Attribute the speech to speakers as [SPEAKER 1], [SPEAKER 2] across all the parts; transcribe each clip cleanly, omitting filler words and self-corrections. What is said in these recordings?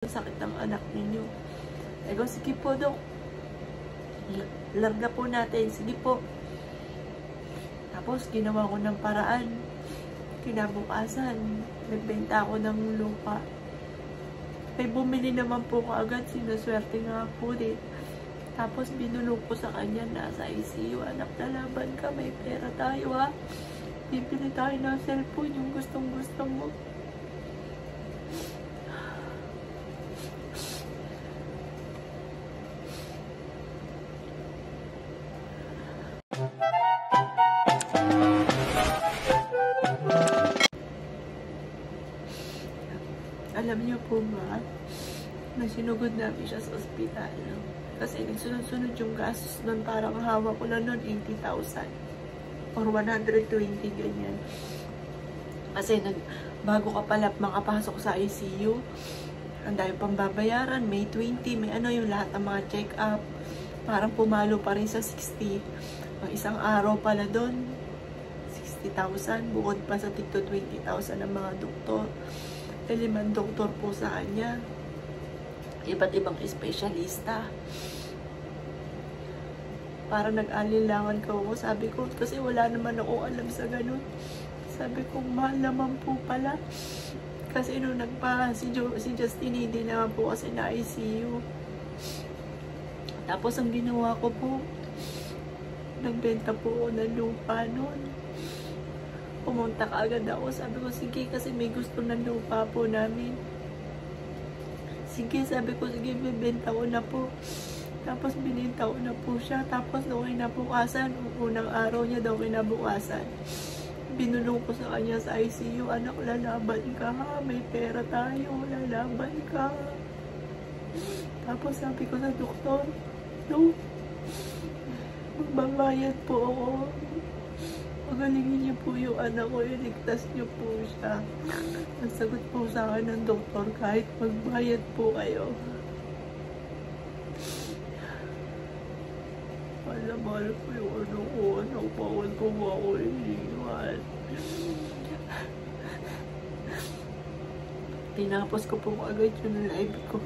[SPEAKER 1] sakit ng anak ninyo. Ego, sige po, Dok. Larga po natin. Sige po. Tapos, ginawa ko ng paraan. Kinabukasan, nagbenta ako ng lupa. May bumili naman po kaagad. Sinuswerte nga po din. Tapos, binulong ko sa kanya, nasa ICU. Anak, lalaban ka. May pera tayo, ha. Bibili tayo ng cellphone, yung gustong-gusto mo. Alam niyo po ba, na sinugod namin siya sa ospital. Kasi nagsunod-sunod yung gastos nun, parang hawak ko na nun 80,000 or 120, ganyan. Kasi bago ka pala makapasok sa ICU, ang dahil pang babayaran, May 20, may ano yung lahat ng mga check-up. Parang pumalo pa rin sa 60. Ang isang araw pala doon, 60,000, bukod pa sa tigto 20,000 ng mga doktor. 5 doktor po sa kanya. Iba't ibang espesyalista. Parang nag-alilangan ko ako. Sabi ko, kasi wala naman ako alam sa ganun. Sabi ko, mahal naman po pala. Kasi nung si Justin, hindi naman po kasi na ICU. Tapos ang ginawa ko po, nagbenta po ako ng lupa noon. Pumunta ka agad ako. Sabi ko, sige, kasi may gusto ng lupa po namin. Sige, sabi ko, sige, bibenta ko na po. Tapos bininta ko na po siya. Tapos nung kinabukasan, unang araw niya daw kinabukasan, binulong ko sa kanya sa ICU, anak, lalaban ka ha, may pera tayo, lalaban ka. Tapos sabi ko sa doktor, no, magbabayad po ako. Pagalingin niyo po yung anak ko, iligtas niyo po siya. Ang sagot po sa akin ng doktor, kahit magbayad po kayo. Mahal po yung ano ko, anak, bawal ko ba ako iniwan. Tinapos ko po agad yung live ko.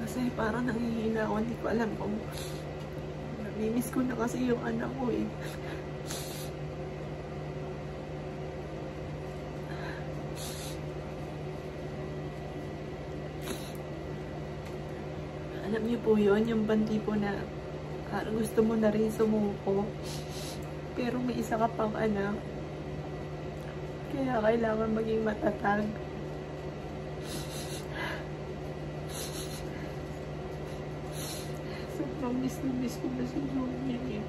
[SPEAKER 1] Kasi parang nangihina ako, hindi ko alam kung namimiss ko na kasi yung anak ko eh. Alam niyo po yun, yung bandi po na gusto mo na rin sumuko. Pero may isa ka pang anak. Kaya kailangan maging matatag. Sobrang miss ko na si Joey.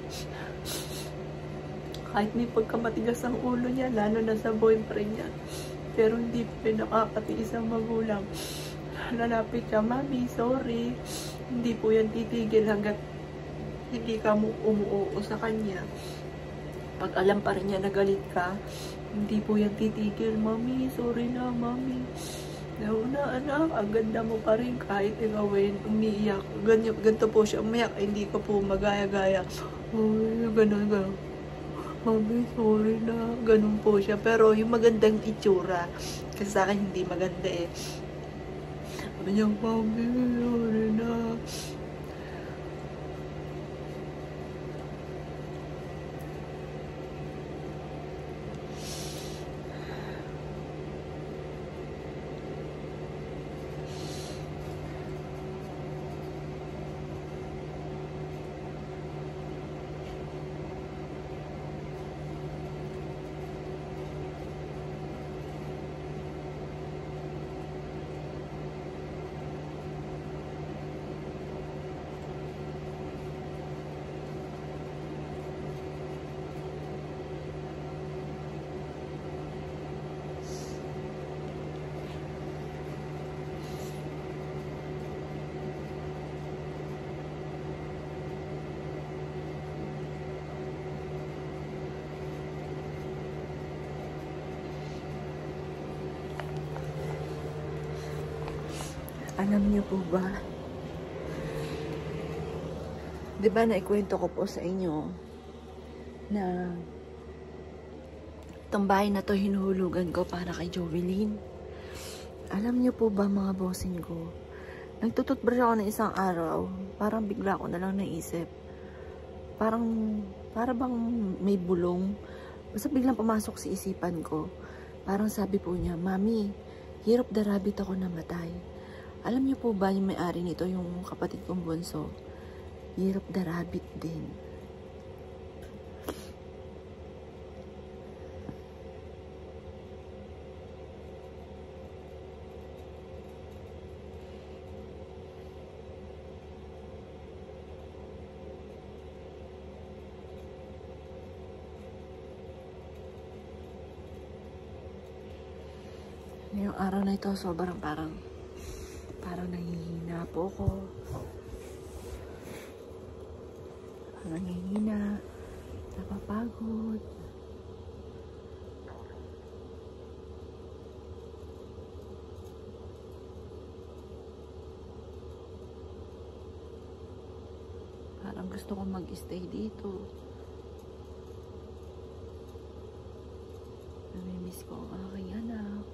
[SPEAKER 1] Kahit may pagkamatigas ang ulo niya, lalo na sa boyfriend niya. Pero hindi pa nakakatiis ang magulang. Lalapit siya, Mami, sorry. Hindi po yan titigil hanggat hindi ka umuo sa kanya. Pag alam pa rin niya na galit ka, hindi po yan titigil. Mami, sorry na, Mami. Nauna, anak, ang ganda mo pa rin kahit ikaw ay umiiyak. Ganito po siya umiyak, hindi ko po magaya-gaya. Oh, ganun. Mami, sorry na. Ganun po siya. Pero yung magandang itsura, kasi sa akin hindi maganda eh. Sabi niya, Mami, sorry na. Alam niyo po ba? Diba naikwento ko po sa inyo na itong bahay na to hinuhulugan ko para kay Jovelyn.
[SPEAKER 2] Alam niyo po ba mga bossing ko, nagtututbrush ako ng isang araw, parang bigla ko na lang naisip. Para bang may bulong. Basta biglang pumasok sa isipan ko. Parang sabi po niya, Mami, hirap the rabbit ako namatay. Alam niyo po ba yung may-ari nito, yung kapatid kong bunso? Hirap the rabbit din. Ngayong araw na ito, sobrang parang nahihina po ko. Parang nahihina, napapagod. Parang gusto ko mag-stay dito. Namimiss ko ang aking anak.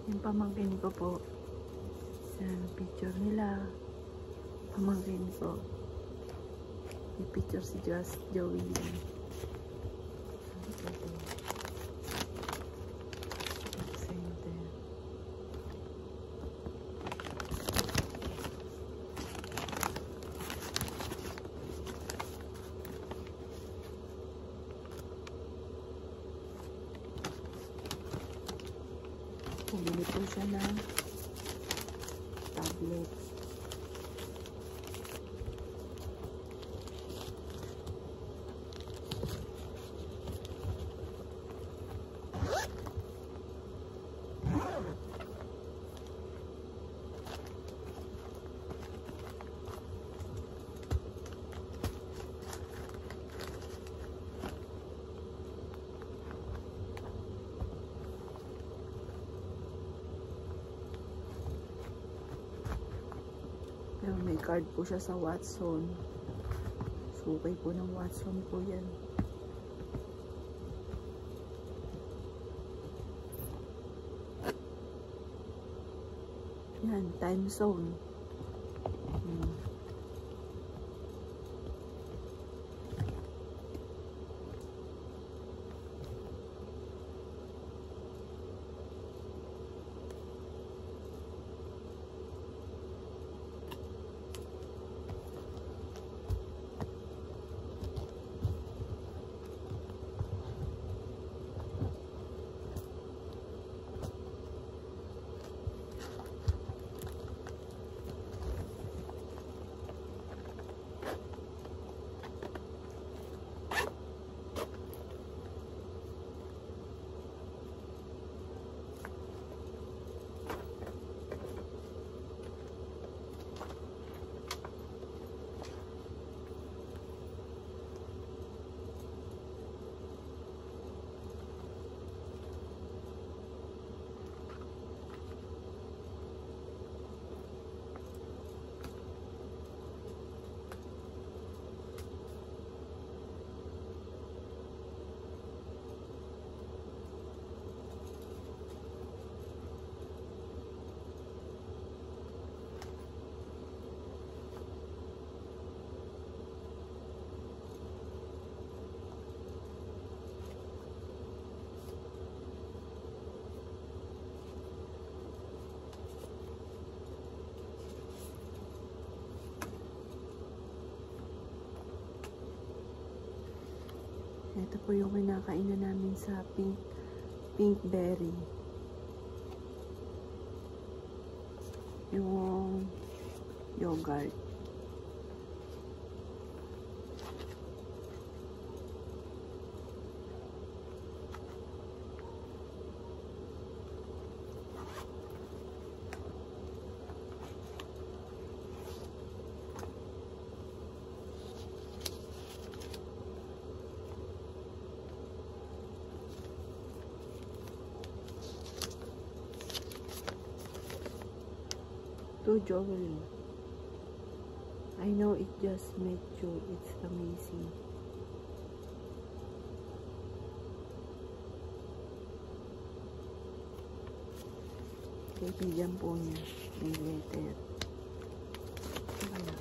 [SPEAKER 2] Yung pamangkin ko po, sa picture nila, pamangkin ko, yung picture si Joey yan. Center. Bumili po siya ng tablet. Pero may card po siya sa Watson. Sukay po ng Watson po yan. Yan, time zone. Ito po yung kinakainan namin sa Pinkberry. Yung yogurt. To Jovelyn. I know it just met you. It's amazing. Kaibigan po niya. May letter. Wala.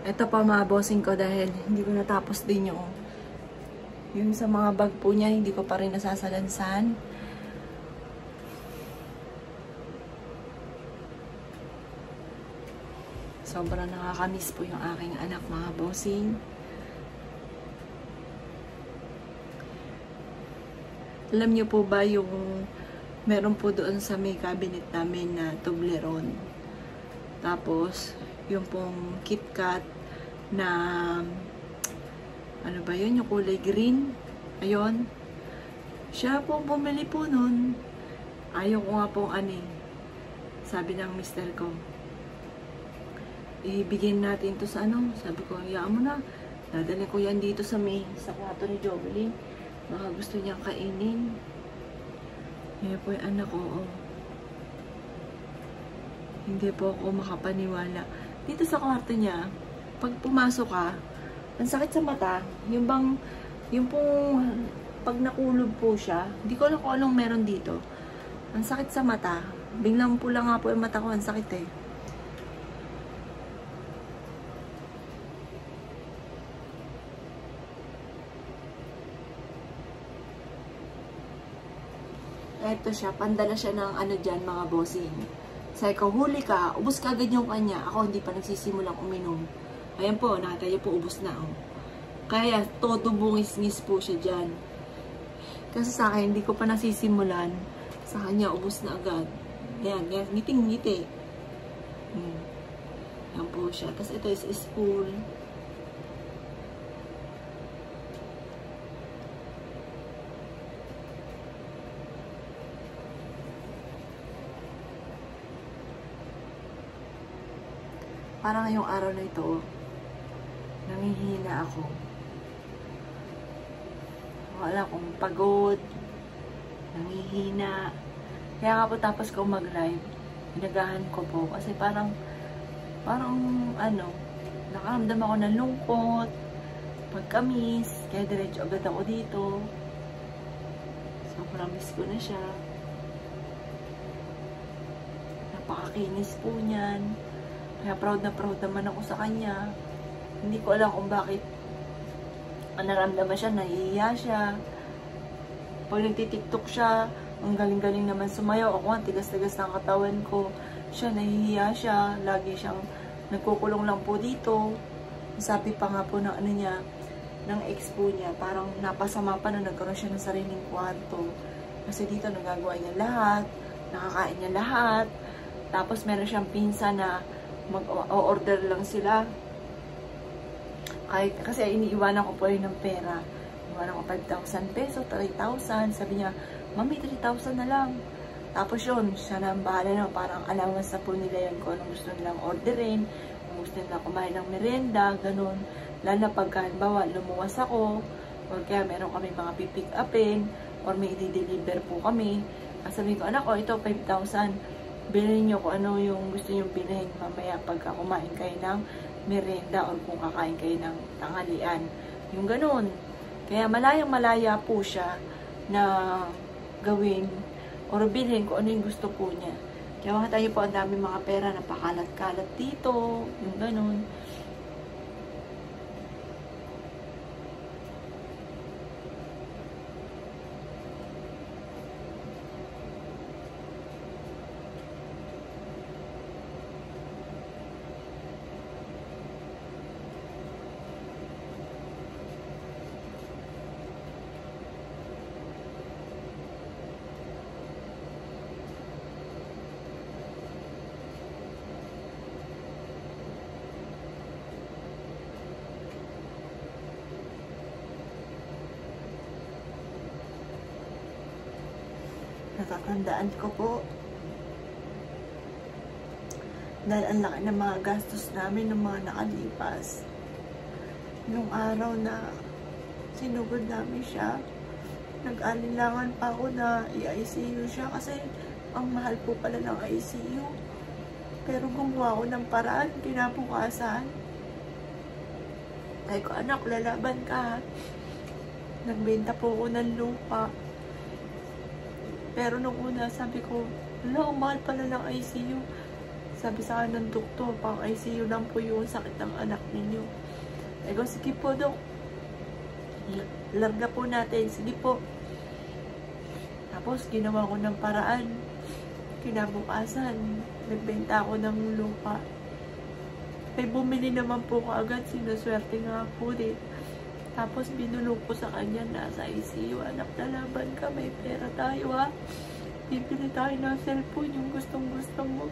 [SPEAKER 2] Ito pa mga bossing ko dahil hindi ko natapos din yung sa mga bag po niya, hindi ko pa rin nasasalansan. Sobrang nakakamiss po yung aking anak mga bossing. Alam niyo po ba yung meron po doon sa may cabinet namin na Toblerone. Tapos yung pong KitKat na ano ba yun, yung kulay green, ayun, siya po bumili po nun. Ayaw ko nga pong sabi ng mister ko, ibigin natin to sa sabi ko, hayaan mo na, dadali ko yan dito sa kwarto ni Jovelyn, baka gusto niyang kainin. Kaya po yung anak ko, hindi po ako makapaniwala. Dito sa kwarto niya, pag pumasok ka, ang sakit sa mata, yung pong, pag nakulog po siya, hindi ko alam kung anong meron dito. Ang sakit sa mata, biglang pula nga po yung mata ko, ang sakit eh. Ito siya, pandala siya ng dyan mga bossing. Sabi ko, huli ka, ubos ka agad yung kanya. Ako hindi pa nagsisimulang uminom. Ayan po, nakita niyo po, ubos na. Kaya, todo bungis-ngis po siya dyan. Kasi sa akin, hindi ko pa nasisimulan. Sa kanya, ubos na agad. Ayan, ngiting-ngiti. Ayan po siya. Tapos ito is spoon. Parang ngayong araw na ito, nangihina ako. Wala akong pagod, nangihina. Kaya nga po tapos ko mag-live, inagahan ko po. Kasi parang nakaramdam ako ng lungkot, pagkamis, kaya diretso agad ako dito. Sobrang miss ko na siya. Napakakinis po niyan. Kaya proud naman ako sa kanya. Hindi ko alam kung bakit naramdaman siya, nahihiya siya. Pag nagtitiktok siya, ang galing-galing naman sumayaw. Ako ang tigas-tigas ng katawan ko. Siya, nahihiya siya. Lagi siyang nagkukulong lang po dito. Sabi pa nga po ng niya, ng ex po niya. Parang napasama pa na nagkaroon siya ng sariling kwarto. Kasi dito nagagawa niya lahat, nakakain niya lahat. Tapos meron siyang pinsan na mag-order lang sila. Kasi iniiwanan ko po rin ng pera. Iwanan ko 5,000 pesos, 3,000. Sabi niya, Mami, 3,000 na lang. Tapos yun, siya na ang bahala na. Parang allowance na po nila yun kung anong gusto nilang orderin, kung gusto nilang kumain ng merienda, ganun. Lalo na pagka, halimbawa, lumuwas ako, or kaya meron kami mga pipick upin, or may i-deliver po kami. Sabihin ko, anak ko, ito 5,000. Bilhin nyo kung ano yung gusto nyo bilhin mamaya pagka kumain kayo ng merienda or kung kakain kayo ng tanghalian. Yung ganun. Kaya malayang-malaya po siya na gawin or bilhin kung ano yung gusto po niya. Kaya makita niyo po ang dami mga pera na pakalat-kalat dito, yung ganun. Natatandaan ko po dahil ang laki ng mga gastos namin ng mga nakalipas. Nung araw na sinugod namin siya, nag-alinlangan pa ako na i-ICU siya kasi ang mahal po pala ng ICU. Pero gumawa ko ng paraan, kinabukasan. Sabi ko, anak, lalaban ka. Nagbenta po ako ng lupa. Pero nung una, sabi ko, wala, mahal pala ng ICU. Sabi sa akin ng doktor, pang ICU lang po yung sakit ng anak ninyo. Sabi ko, sige po, dok. Larga po natin, sige po. Tapos, ginawa ko ng paraan. Kinabukasan, nagbenta ako ng lupa. May bumili naman po ko agad, sinuswerte nga po din. Tapos binulong ko sa kanya, nasa ICU, anak, lalaban ka, may pera tayo ha. Bibili tayo ng cellphone, yung gustong gusto mo.